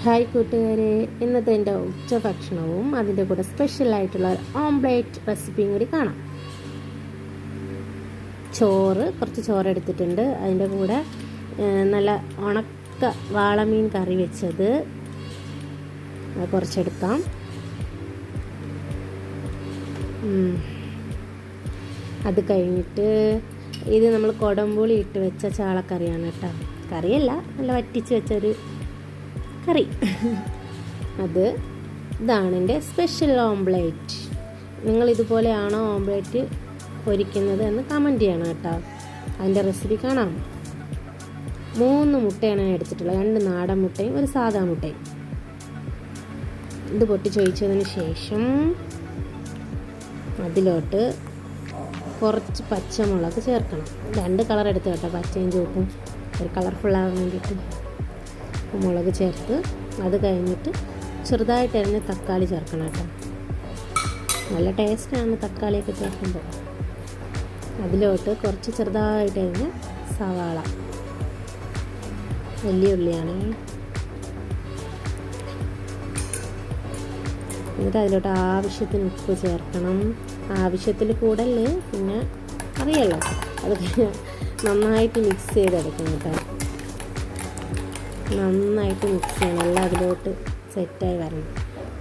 Hi കൂട്ടുകാരെ, ഇന്നത്തെ എൻ്റെ ഉച്ചഭക്ഷണവും അതിൻ്റെ കൂടെ സ്പെഷ്യലായിട്ടുള്ള ഓംപ്ലേറ്റ് റെസിപ്പിയും കൂടി കാണാം. കുറച്ച് ചോറ് എടുത്തിട്ടുണ്ട്. അതിൻ്റെ കൂടെ നല്ല ഉണക്ക വാളമീൻ കറി വെച്ചത് കുറച്ചെടുക്കാം. അത് കഴിഞ്ഞിട്ട് ഇത് നമ്മൾ കൊടംപുളി ഇട്ട് വെച്ച ചാളക്കറിയാണ് കേട്ടോ. കറിയല്ല, നല്ല വറ്റിച്ച് വെച്ചൊരു കറി. ഇതാണ് എൻ്റെ സ്പെഷ്യൽ ഓംപ്ലേറ്റ്. നിങ്ങൾ ഇതുപോലെയാണോ ഓംപ്ലേറ്റ് പൊരിക്കുന്നത് എന്ന് കമൻറ്റ് ചെയ്യണം കേട്ടോ. അതിൻ്റെ റെസിപ്പി കാണാം. 3 മുട്ടയാണ് ഞാൻ എടുത്തിട്ടുള്ളത്. 2 നാടൻ മുട്ടയും ഒരു സാധാ മുട്ടയും. ഇത് പൊട്ടിച്ചൊഴിച്ചതിന് ശേഷം അതിലോട്ട് കുറച്ച് പച്ചമുളക് ചേർക്കണം. 2 കളർ എടുത്ത് കേട്ടോ, പച്ചയും ചുവപ്പും, ഒരു കളർഫുള്ളാകാൻ വേണ്ടിയിട്ട്. മുളക് ചേർത്ത് അത് കഴിഞ്ഞിട്ട് ചെറുതായിട്ട് അരിഞ്ഞ തക്കാളി ചേർക്കണം കേട്ടോ. നല്ല ടേസ്റ്റാണ് തക്കാളിയൊക്കെ ചേർക്കുമ്പോൾ. അതിലോട്ട് കുറച്ച് ചെറുതായിട്ട് അരിഞ്ഞ സവാള, വലിയ ഉള്ളിയാണ്. എന്നിട്ട് അതിലോട്ട് ആവശ്യത്തിന് ഉപ്പ് ചേർക്കണം. ആവശ്യത്തിൽ കൂടല്ലേ, പിന്നെ അറിയാലോ. അത് നന്നായിട്ട് മിക്സ് ചെയ്തെടുക്കണം കേട്ടോ. നന്നായിട്ട് മിക്സ് ചെയ്യണം, എല്ലാം അതിലോട്ട് സെറ്റായി വരണം.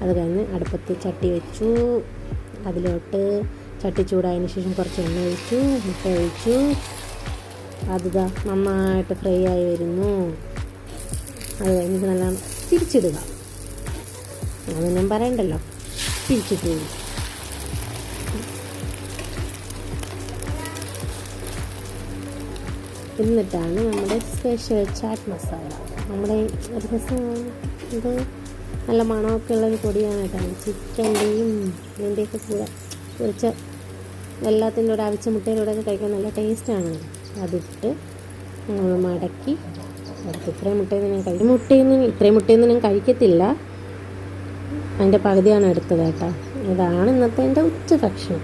അത് കഴിഞ്ഞ് അടുപ്പത്ത് ചട്ടി വെച്ചു. അതിലോട്ട് ചട്ടി ചൂടായതിന് ശേഷം കുറച്ച് എണ്ണ ഒഴിച്ചു, മുട്ട ഒഴിച്ചു. അതിതാ നന്നായിട്ട് ഫ്രൈ ആയി വരുന്നു. അത് കഴിഞ്ഞിട്ട് നല്ല തിരിച്ചിടുക. അത് ഞാൻ പറയണ്ടല്ലോ, തിരിച്ചിട്ട് വരും. എന്നിട്ടാണ് നമ്മുടെ സ്പെഷ്യൽ ചാറ്റ് മസാല. നമ്മുടെ ഒരു ദിവസം ഇത് നല്ല മണമൊക്കെ ഉള്ളൊരു പൊടിയാണ് കേട്ടോ. ചിക്കൻ്റെയും ഇതിൻ്റെയൊക്കെ കൂടെ കുറച്ച് എല്ലാത്തിൻ്റെ കൂടെ അവിച്ച മുട്ടയിലൂടെയൊക്കെ കഴിക്കാൻ നല്ല ടേസ്റ്റാണ്. അതിട്ട് നമ്മൾ മടക്കി എടുത്ത് ഇത്രയും മുട്ടയൊന്നും ഞാൻ കഴിക്കത്തില്ല. അതിൻ്റെ പകുതിയാണ് എടുത്തത് കേട്ടോ. ഇതാണ് ഇന്നത്തെ എൻ്റെ ഉച്ചഭക്ഷണം.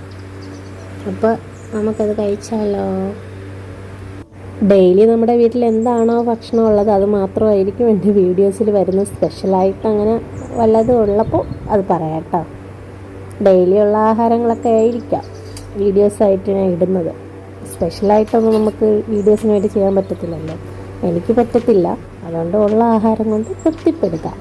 അപ്പോൾ നമുക്കത് കഴിച്ചാലോ. ഡെയിലി നമ്മുടെ വീട്ടിൽ എന്താണോ ഭക്ഷണം ഉള്ളത് അത് മാത്രമായിരിക്കും എൻ്റെ വീഡിയോസിൽ വരുന്നത്. സ്പെഷ്യലായിട്ട് അങ്ങനെ വല്ലതും ഉള്ളപ്പോൾ അത് പറയാം കേട്ടോ. ഡെയിലി ഉള്ള ആഹാരങ്ങളൊക്കെ ആയിരിക്കാം വീഡിയോസായിട്ട് ഞാൻ ഇടുന്നത്. സ്പെഷ്യലായിട്ടൊന്നും നമുക്ക് വീഡിയോസിന് വേണ്ടി ചെയ്യാൻ പറ്റത്തില്ലല്ലോ. എനിക്ക് പറ്റത്തില്ല. അതുകൊണ്ട് ഉള്ള ആഹാരം കൊണ്ട് തൃപ്തിപ്പെടുത്താം.